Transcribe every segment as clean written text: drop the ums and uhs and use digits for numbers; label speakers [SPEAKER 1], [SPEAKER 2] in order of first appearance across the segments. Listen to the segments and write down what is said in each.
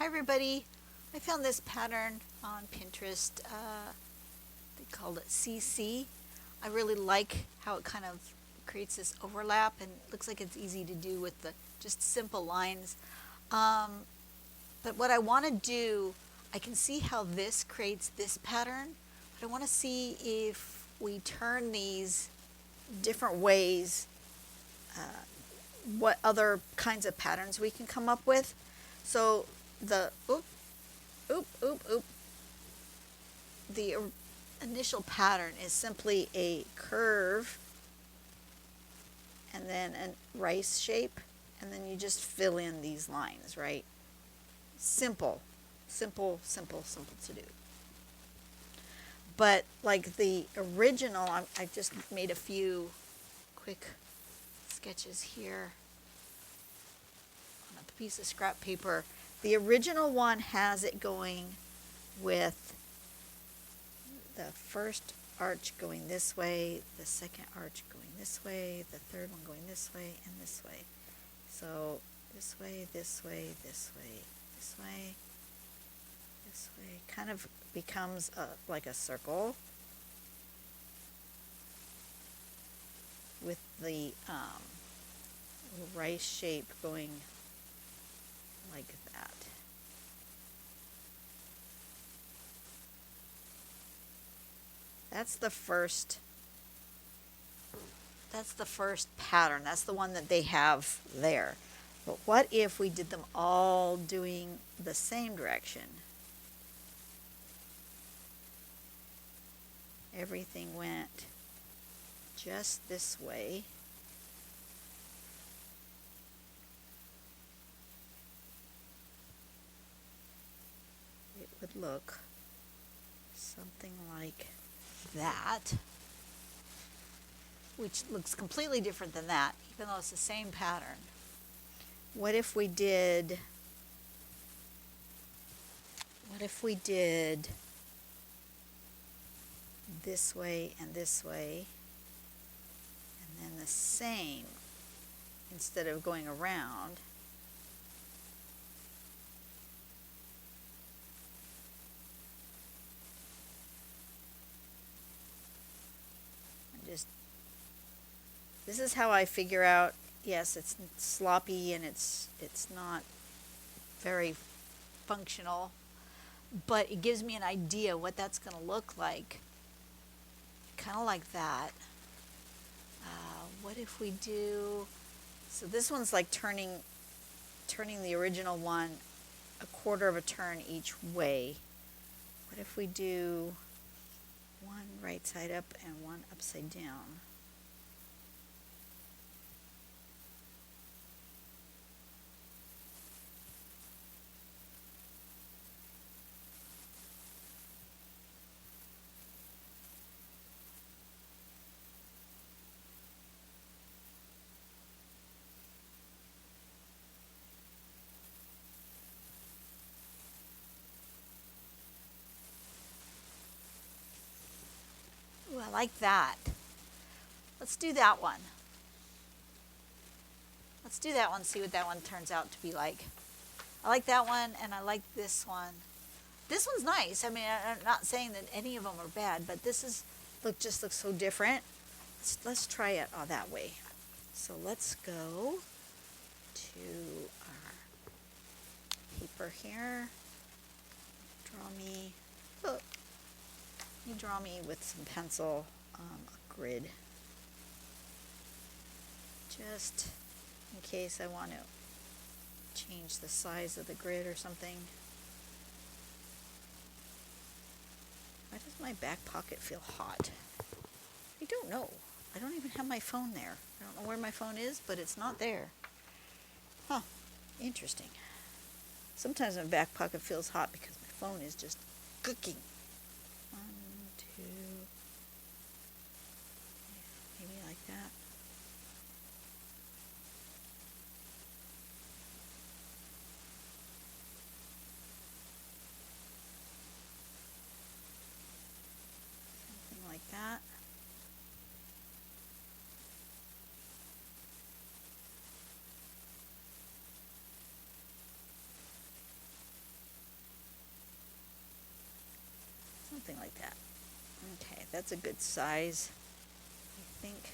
[SPEAKER 1] Hi everybody, I found this pattern on Pinterest. They called it CC. I really like how it kind of creates this overlap and looks like it's easy to do with the just simple lines. But what I want to do, I can see how this creates this pattern, but I want to see if we turn these different ways, what other kinds of patterns we can come up with. So the the initial pattern is simply a curve and then a rice shape, and then you just fill in these lines, right? Simple to do. But like the original, I just made a few quick sketches here on a piece of scrap paper. The original one has it going with the first arch going this way, the second arch going this way, the third one going this way, and this way. So this way, this way, this way, this way, this way. Kind of becomes like a circle with the rice shape going like that. That's the first pattern. That's the one that they have there. But what if we did them all doing the same direction? Everything went just this way. It would look something like that, which looks completely different than that, even though it's the same pattern. What if we did this way and this way, and then the same, instead of going around, this is how I figure out, yes, it's sloppy and it's not very functional, but it gives me an idea what that's going to look like. Kind of like that. What if we do, so this one's like turning the original one a quarter of a turn each way. What if we do one right side up and one upside down? Ooh, I like that. Let's do that one. Let's do that one, see what that one turns out to be like. I like that one, and I like this one. This one's nice. I mean, I'm not saying that any of them are bad, but this is just looks so different. Let's try it that way. So let's go to our paper here. Draw me with some pencil a grid, just in case I want to change the size of the grid or something. Why does my back pocket feel hot? I don't know. I don't even have my phone there. I don't know where my phone is, but it's not there. Huh, interesting. Sometimes my back pocket feels hot because my phone is just cooking. 1, 2, maybe like that. Something like that. that's a good size, I think.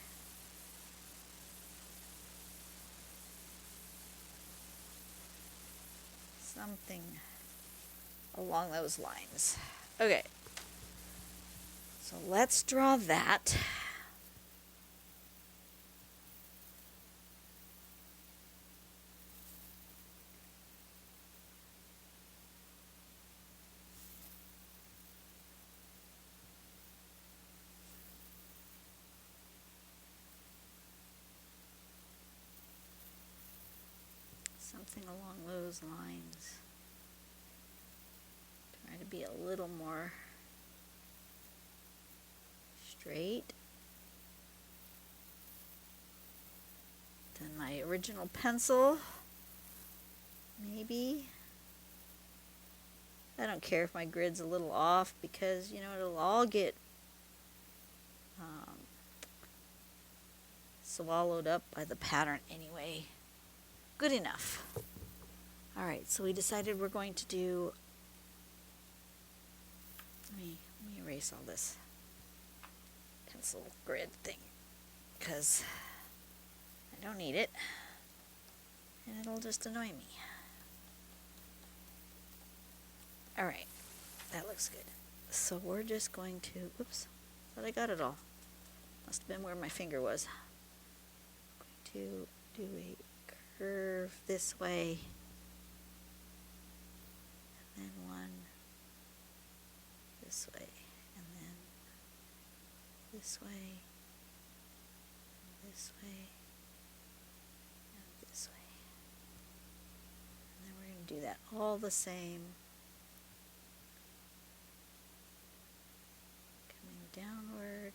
[SPEAKER 1] Something along those lines. Okay, so let's draw that. Something along those lines. Try to be a little more straight than my original pencil. Maybe. I don't care if my grid's a little off because, you know, it'll all get swallowed up by the pattern anyway. Good enough. Alright, so we decided we're going to do, let me erase all this pencil grid thing because I don't need it and it'll just annoy me. Alright, that looks good. So we're just going to, oops, thought I got it all. Must have been where my finger was. I'm going to do a curve this way, and then one this way, and then this way, and this way, and this way. And then we're going to do that all the same. Coming downward.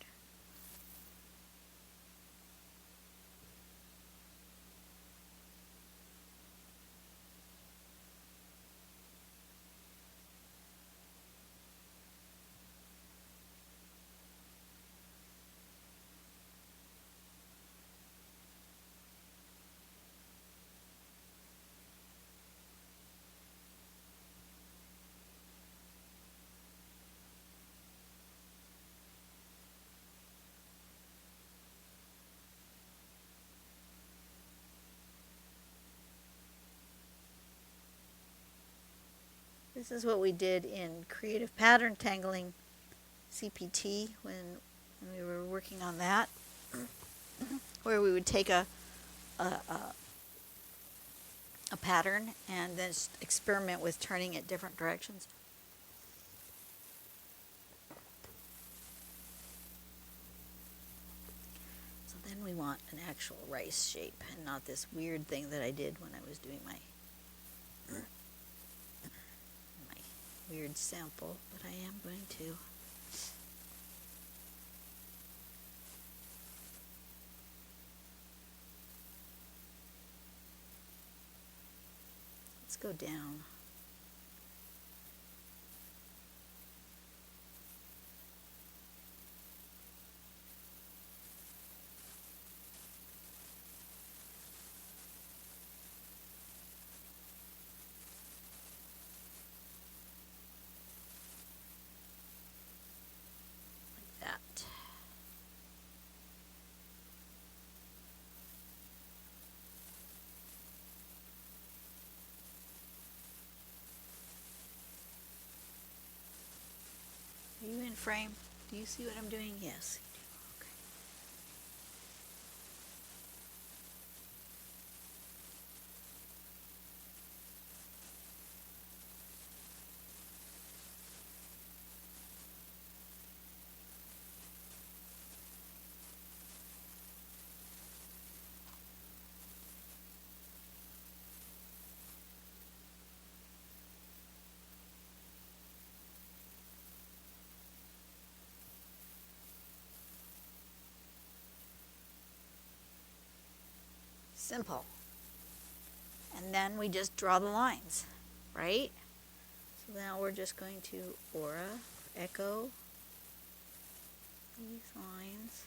[SPEAKER 1] This is what we did in Creative Pattern Tangling CPT when we were working on that, where we would take a pattern and then experiment with turning it different directions. So then we want an actual rice shape and not this weird thing that I did when I was doing my weird sample, but I am going to let's go down. Are you in frame? Do you see what I'm doing? Yes. Okay. Simple. And then we just draw the lines, right? So now we're just going to aura, echo these lines.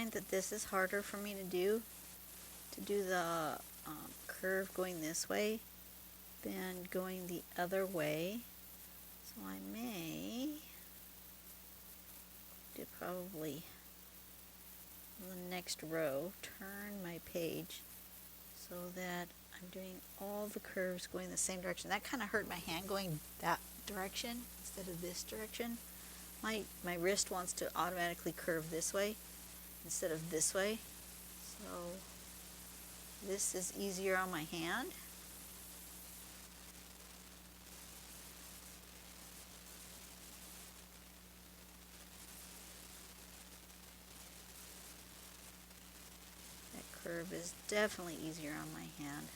[SPEAKER 1] find that this is harder for me to do the curve going this way than going the other way. So I may do probably on the next row, turn my page so that I'm doing all the curves going the same direction. That kind of hurt my hand going that direction instead of this direction. My wrist wants to automatically curve this way instead of this way. So this is easier on my hand. That curve is definitely easier on my hand.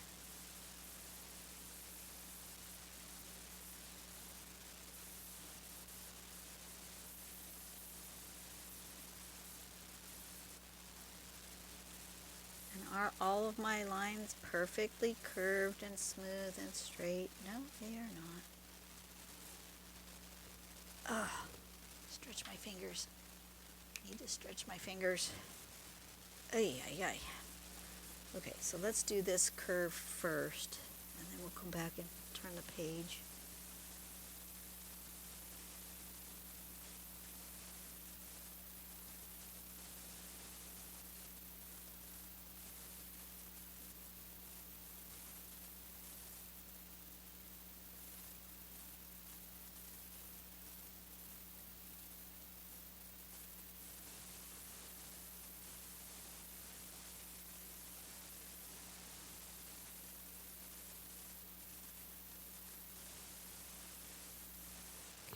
[SPEAKER 1] Are all of my lines perfectly curved and smooth and straight? No, they are not. Ugh. Stretch my fingers. Need to stretch my fingers. Ay, ay, ay. Okay, so let's do this curve first, and then we'll come back and turn the page.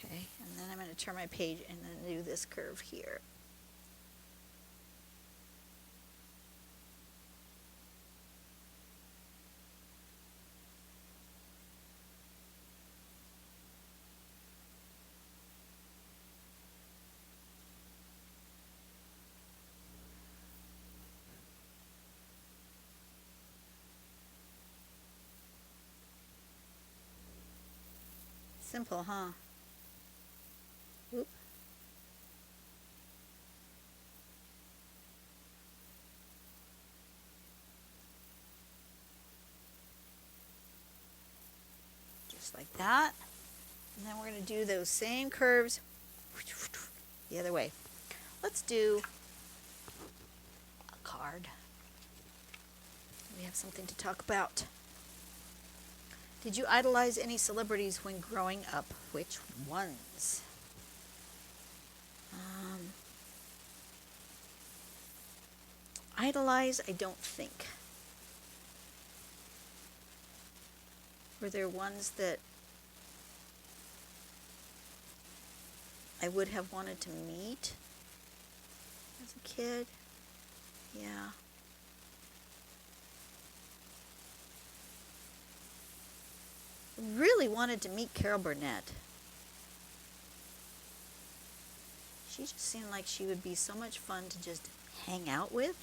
[SPEAKER 1] Okay, and then I'm going to turn my page and then do this curve here. Simple, huh? Oop. Just like that. And then we're going to do those same curves the other way. Let's do a card. We have something to talk about. Did you idolize any celebrities when growing up? Which ones? Idolize, I don't think. Were there ones that I would have wanted to meet as a kid? Yeah. Really wanted to meet Carol Burnett. She just seemed like she would be so much fun to just hang out with.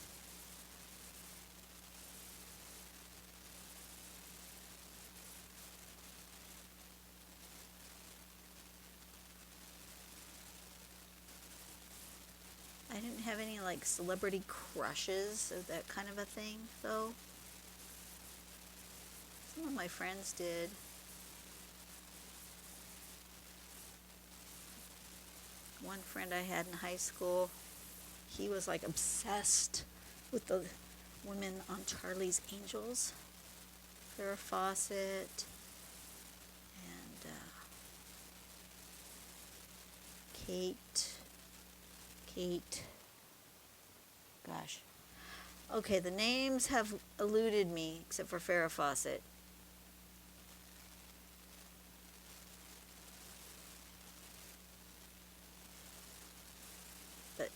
[SPEAKER 1] I didn't have any like celebrity crushes or that kind of a thing, though. Some of my friends did. One friend I had in high school, he was like obsessed with the women on Charlie's Angels. Farrah Fawcett and Kate. Gosh. Okay, the names have eluded me except for Farrah Fawcett. But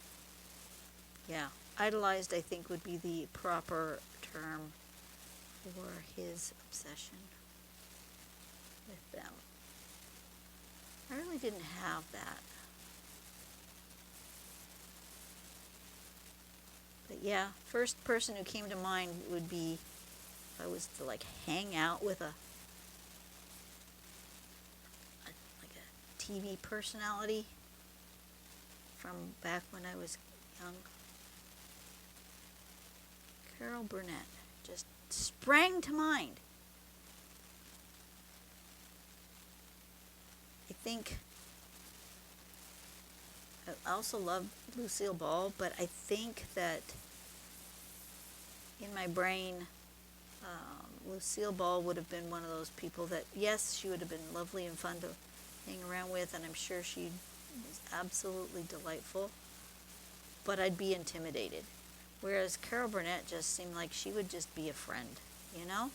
[SPEAKER 1] yeah, idolized I think would be the proper term for his obsession with them. I really didn't have that. But yeah, first person who came to mind would be if I was to like hang out with a TV personality from back when I was young. Carol Burnett just sprang to mind. I think I also love Lucille Ball, but I think that in my brain, Lucille Ball would have been one of those people that, yes, she would have been lovely and fun to hang around with, and I'm sure she was absolutely delightful, but I'd be intimidated. Whereas Carol Burnett just seemed like she would just be a friend, you know?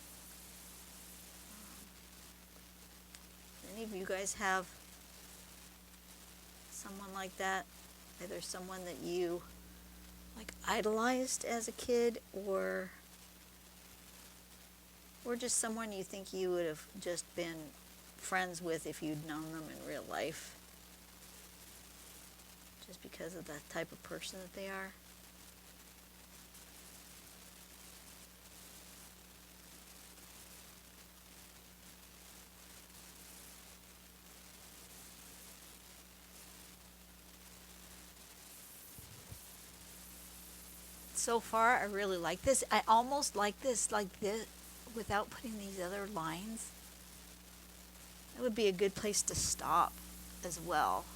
[SPEAKER 1] Any of you guys have someone like that? Either someone that you like idolized as a kid, or just someone you think you would have just been friends with if you'd known them in real life, just because of the type of person that they are. So far, I really like this. I almost like this without putting these other lines. That would be a good place to stop as well.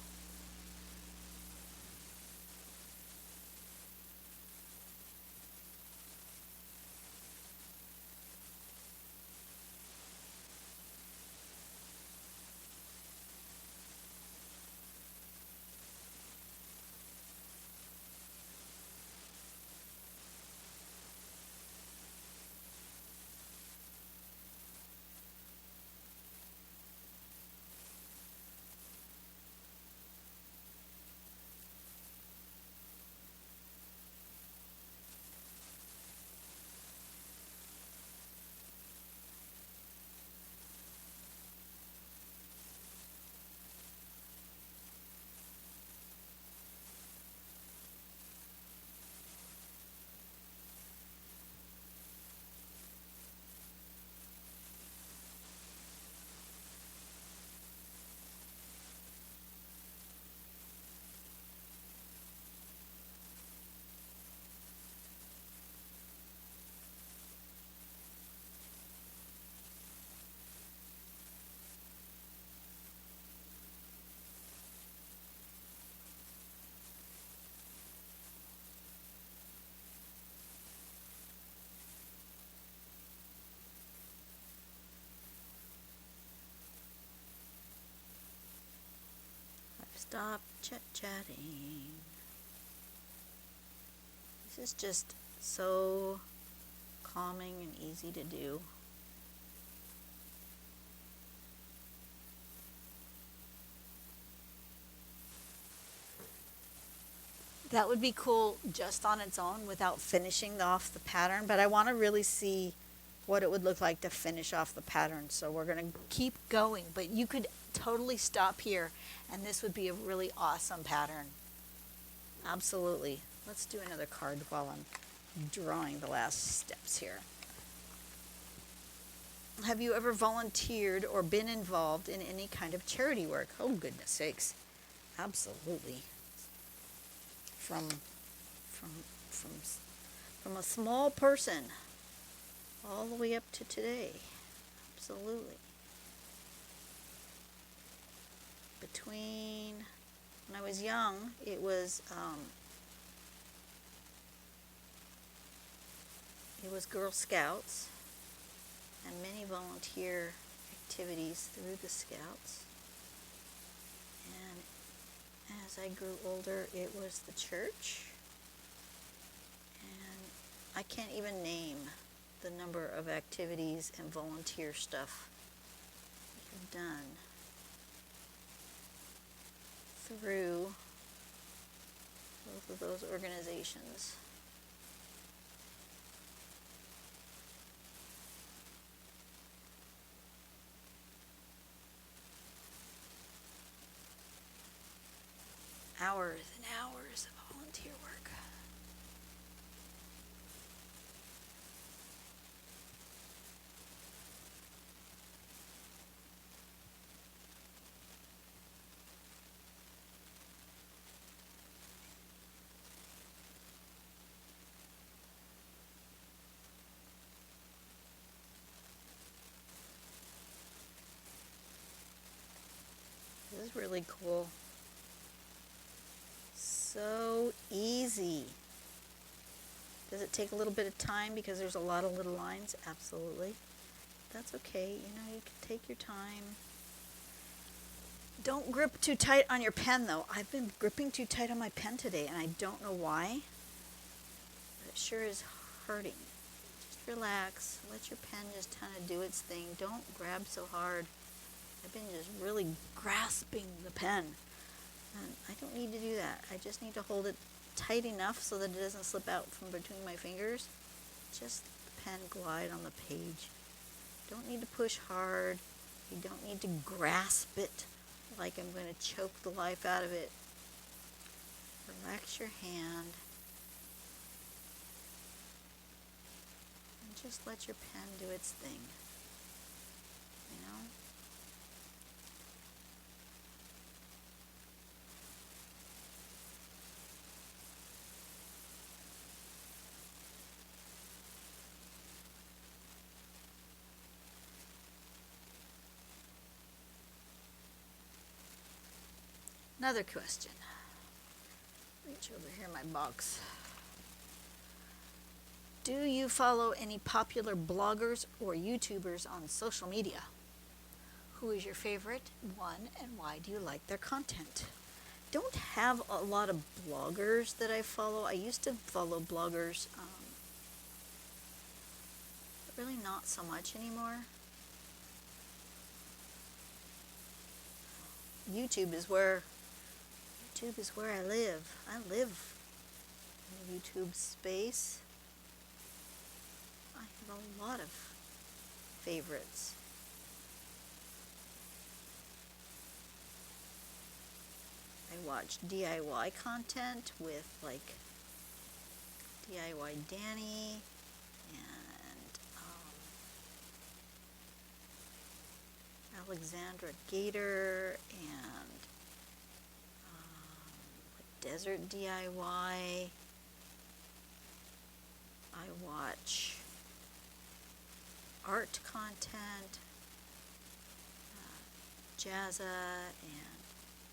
[SPEAKER 1] Stop chit-chatting. This is just so calming and easy to do. That would be cool just on its own without finishing off the pattern, but I want to really see what it would look like to finish off the pattern. So we're going to keep going, but you could totally stop here and this would be a really awesome pattern. Absolutely. Let's do another card while I'm drawing the last steps here. Have you ever volunteered or been involved in any kind of charity work? Oh, goodness sakes. Absolutely. From a small person all the way up to today. Absolutely. Between when I was young, it was Girl Scouts and many volunteer activities through the Scouts. And as I grew older, it was the church. And I can't even name the number of activities and volunteer stuff we've done through both of those organizations. Hours and hours of volunteer work. is really cool. So easy. Does it take a little bit of time because there's a lot of little lines? Absolutely. That's okay. You know, you can take your time. Don't grip too tight on your pen, though. I've been gripping too tight on my pen today, and I don't know why. But it sure is hurting. Just relax. Let your pen just kind of do its thing. Don't grab so hard. I've been just really grasping the pen. And I don't need to do that. I just need to hold it tight enough so that it doesn't slip out from between my fingers. Just the pen glide on the page. Don't need to push hard. You don't need to grasp it like I'm going to choke the life out of it. Relax your hand. And just let your pen do its thing. You know? Another question. Reach over here in my box. Do you follow any popular bloggers or YouTubers on social media? Who is your favorite one and why do you like their content? Don't have a lot of bloggers that I follow. I used to follow bloggers, but really not so much anymore. YouTube is where I live. I live in the YouTube space. I have a lot of favorites. I watch DIY content with like DIY Danny and Alexandra Gator and Desert DIY. I watch art content, Jazza and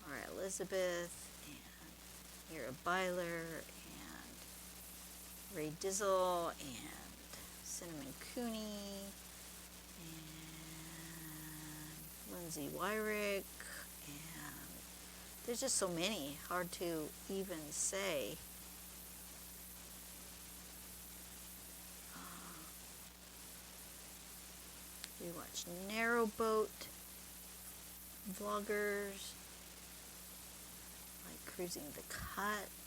[SPEAKER 1] Laura Elizabeth and Mira Byler and Ray Dizzle and Cinnamon Cooney and Lindsay Wyrick. There's just so many, hard to even say. We watch narrowboat vloggers, like Cruising the Cut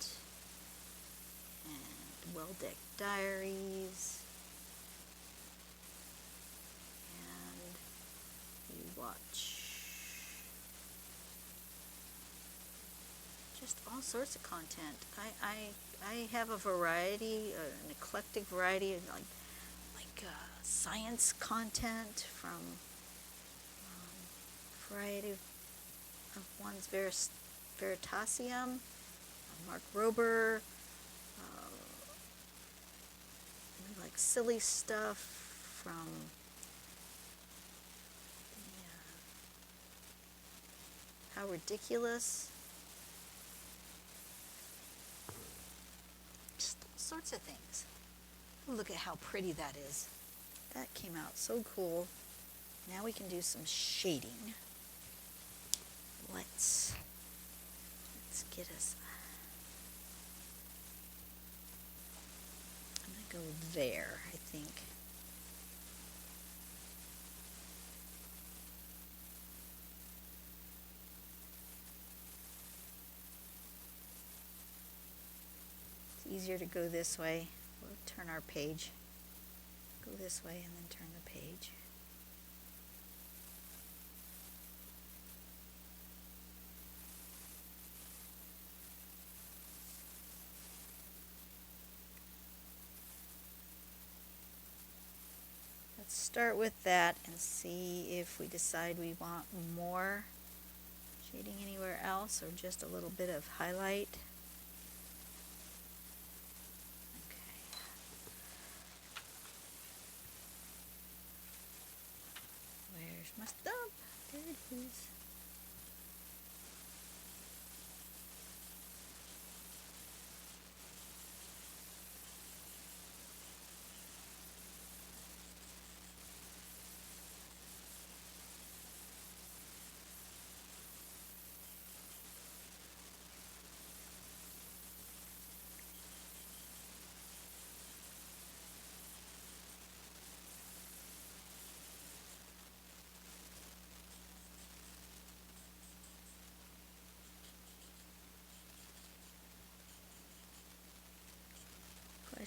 [SPEAKER 1] and Well Deck Diaries. And we watch just all sorts of content. I have a variety, an eclectic variety of like science content from variety of ones, Veritasium, Mark Rober. We like silly stuff from How Ridiculous. Sorts of things. Look at how pretty that is. That came out so cool. Now we can do some shading. Let's get us. I'm gonna go there, I think. Easier to go this way. We'll turn our page. Go this way and then turn the page. Let's start with that and see if we decide we want more shading anywhere else or just a little bit of highlight. My stuff. There it is.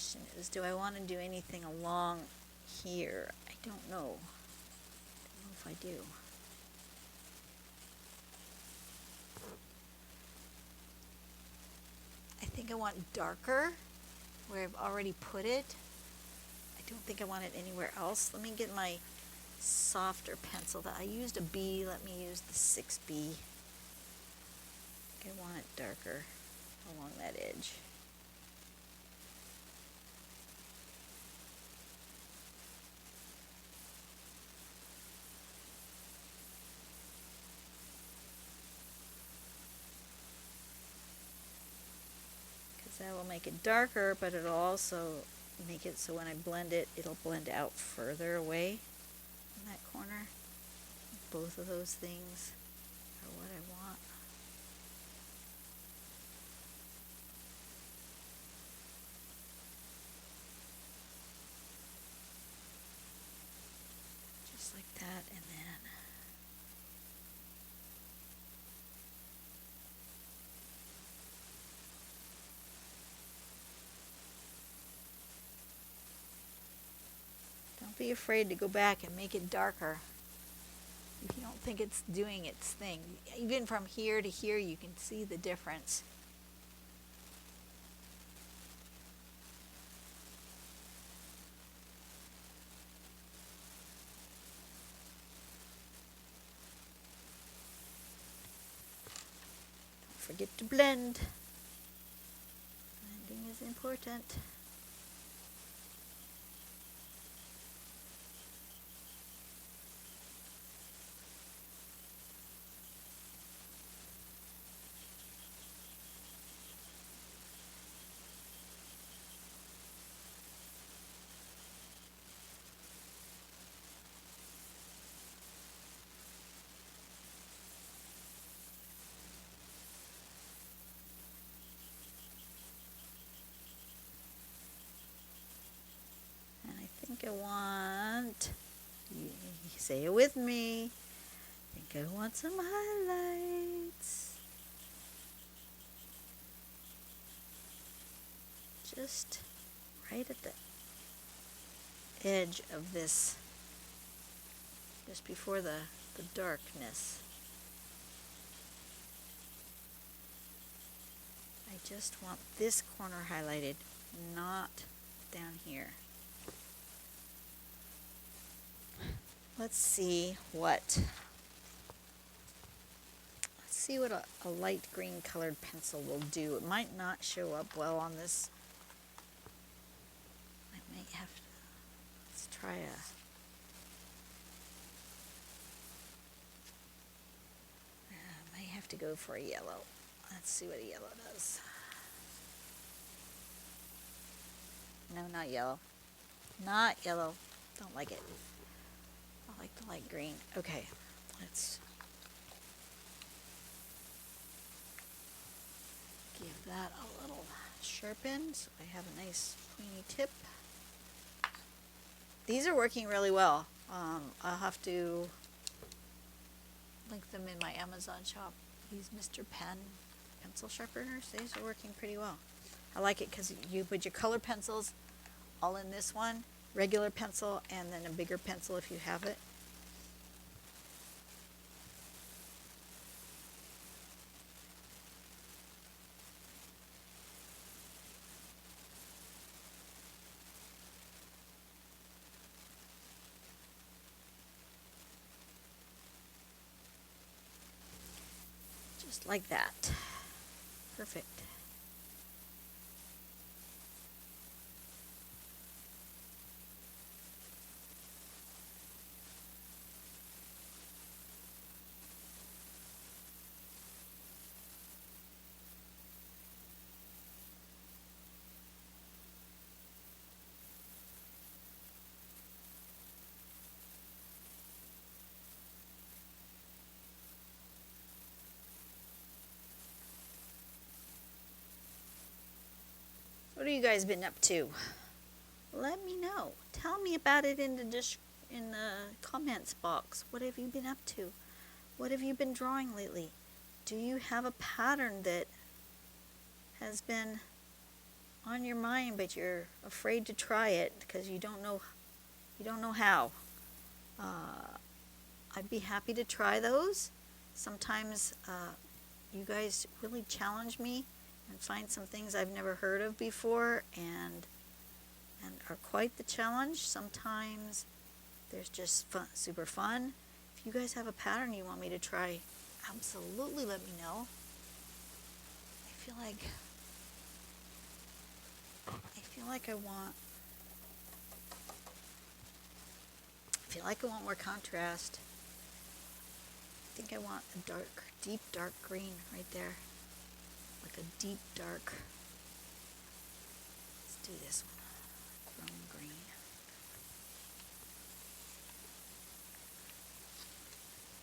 [SPEAKER 1] question is, do I want to do anything along here? I don't know. I don't know if I do. I think I want darker where I've already put it. I don't think I want it anywhere else. Let me get my softer pencil. That I used a B. Let me use the 6B. I want it darker along that edge. That will make it darker, but it'll also make it so when I blend it, it'll blend out further away in that corner. Both of those things are what I want. Just like that, and then don't be afraid to go back and make it darker if you don't think it's doing its thing. Even from here to here, you can see the difference. Don't forget to blend. Blending is important. I want, you say it with me, I think I want some highlights. Just right at the edge of this, just before the darkness. I just want this corner highlighted, not down here. Let's see what a light green colored pencil will do. It might not show up well on this. I might have to, let's try I might have to go for a yellow. Let's see what a yellow does. No, not yellow. Not yellow. Don't like it. I like the light green. Okay, let's give that a little sharpen so I have a nice pointy tip. These are working really well. I'll have to link them in my Amazon shop. These Mr. Pen pencil sharpeners. These are working pretty well. I like it because you put your color pencils all in this one, regular pencil, and then a bigger pencil if you have it. Just like that. Perfect. What have you guys been up to? Let me know. Tell me about it in the comments box. What have you been up to? What have you been drawing lately? Do you have a pattern that has been on your mind, but you're afraid to try it because you don't know how. I'd be happy to try those. Sometimes you guys really challenge me and find some things I've never heard of before and are quite the challenge. Sometimes there's just fun, super fun. If you guys have a pattern you want me to try, absolutely let me know. I feel like I want more contrast. I think I want a deep dark green right there. Like a deep dark. Let's do this one. Chrome green.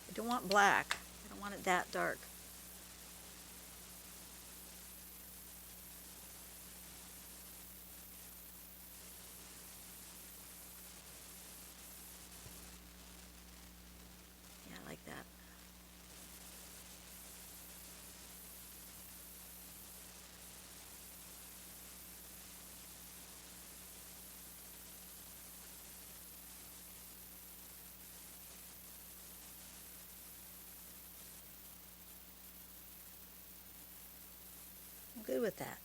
[SPEAKER 1] I don't want black. I don't want it that dark. Yeah, I like that. I'm good with that.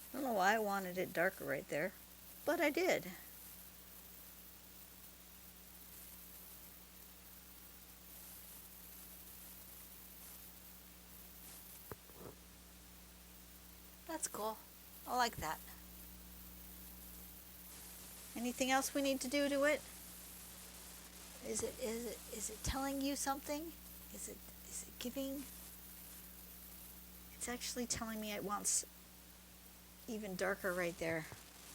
[SPEAKER 1] I don't know why I wanted it darker right there, but I did. That's cool. I like that. Anything else we need to do to it? Is it telling you something? Is it giving? It's actually telling me it wants even darker right there.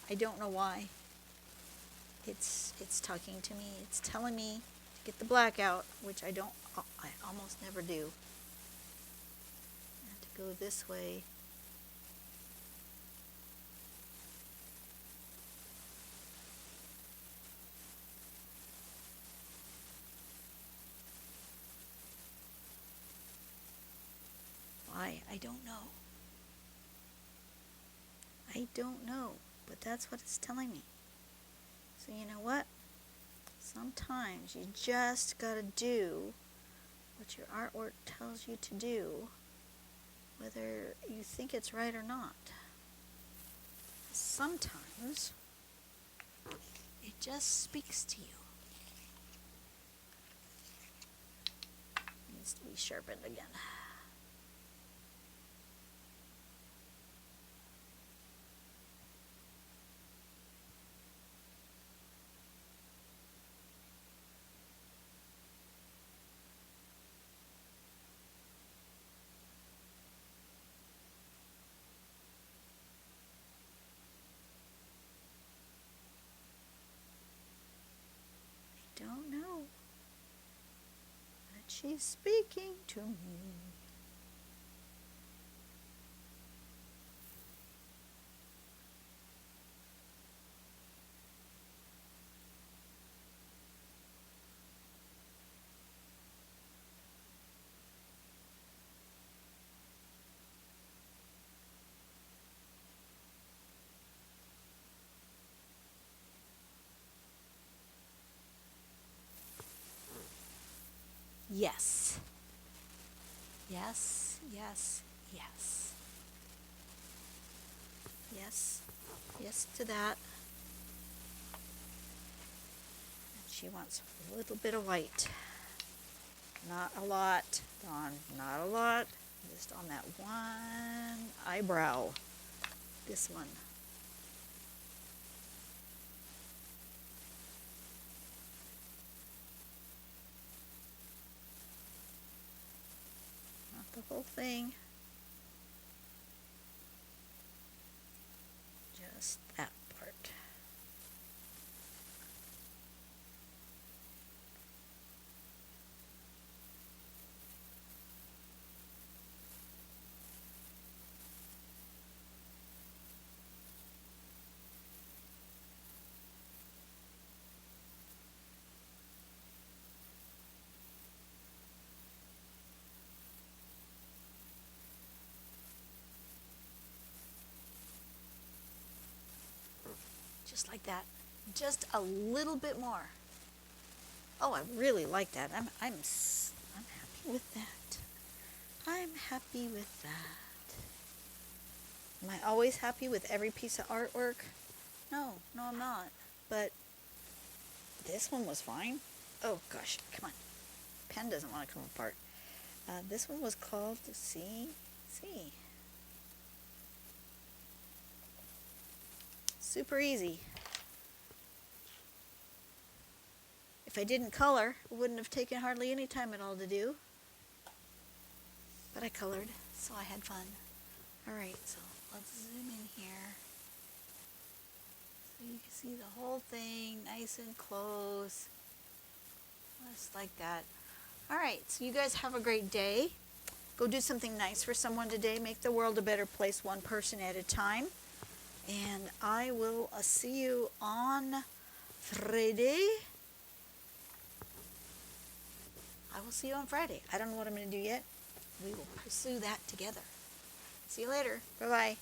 [SPEAKER 1] I don't know why. It's talking to me. It's telling me to get the black out, which I almost never do. And to go this way. Why? I don't know. I don't know, but that's what it's telling me. So you know what? Sometimes you just gotta do what your artwork tells you to do, whether you think it's right or not. Sometimes it just speaks to you. It needs to be sharpened again. Don't know, but she's speaking to me. Yes. Yes, yes, yes. Yes, yes to that. And she wants a little bit of white. Not a lot, Dawn, not a lot. Just on that one eyebrow. this one. Not the whole thing. Just that part. Just like that. Just a little bit more. Oh, I really like that. I'm happy with that. I'm happy with that. Am I always happy with every piece of artwork? No, I'm not. But this one was fine. Oh gosh, come on. Pen doesn't want to come apart. This one was called See. Super easy. If I didn't color, it wouldn't have taken hardly any time at all to do. But I colored, so I had fun. Alright, so let's zoom in here. So you can see the whole thing nice and close. Just like that. Alright, so you guys have a great day. Go do something nice for someone today. Make the world a better place, one person at a time. And I will see you on Friday. I will see you on Friday. I don't know what I'm going to do yet. We will pursue that together. See you later. Bye-bye.